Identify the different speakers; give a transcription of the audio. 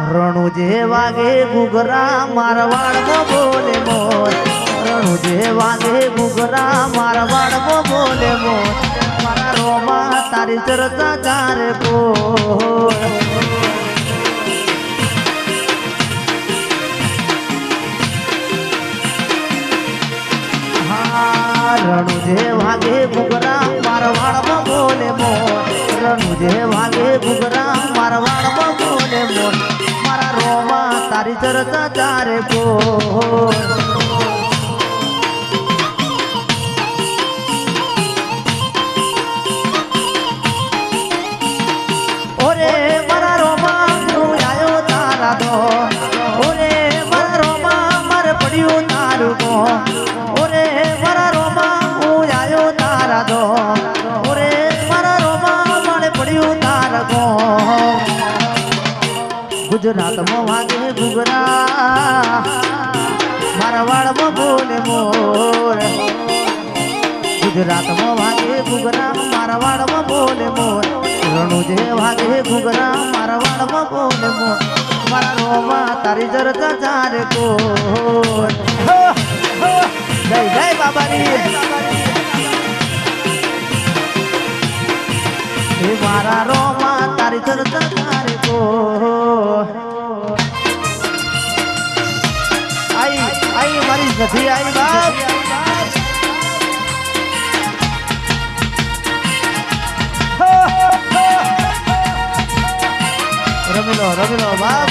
Speaker 1: રણુજે વાગે ઘૂઘરા મારવાડમાં બોલે મોર રણુજે વાગે ઘૂઘરા મારવાડમાં બોલે મોર મારા રોમાં તારી ચર્ચા ચારે કોર રણુજે વાગે ઘૂઘરા મારવાડમાં બોલે મોર રણુજે વાગે ઘૂઘરા મારવાડમાં બોલે મોર મારા રોમાં તારી ચર્ચા ચારે કોર ઓરે મારા રોમાં હું આયો તારા દો ઓરે મારા રોમાં મારે પડ્યું તારું ગો ઓરે મારા રોમાં હું આયો તારા દો ઓરે મારા રોમાં મારે પડ્યું તારા ગો ગુજરાતમાં વાગે ઘૂઘરા મારવાડમાં બોલે મોર ગુજરાતમાં વાગે ઘૂઘરા મારવાડમાં બોલે મોર રણુજે વાગે ઘૂઘરા મારવાડમાં બોલે મોર મારા રોમાં તારી ચર્ચા ચારે કોર જય જય બાબારી હે મારા રોમાં તારી ચર્ચા ચારે કોર આઈ મારી સખી આઈ બાપ રમી લો બાપ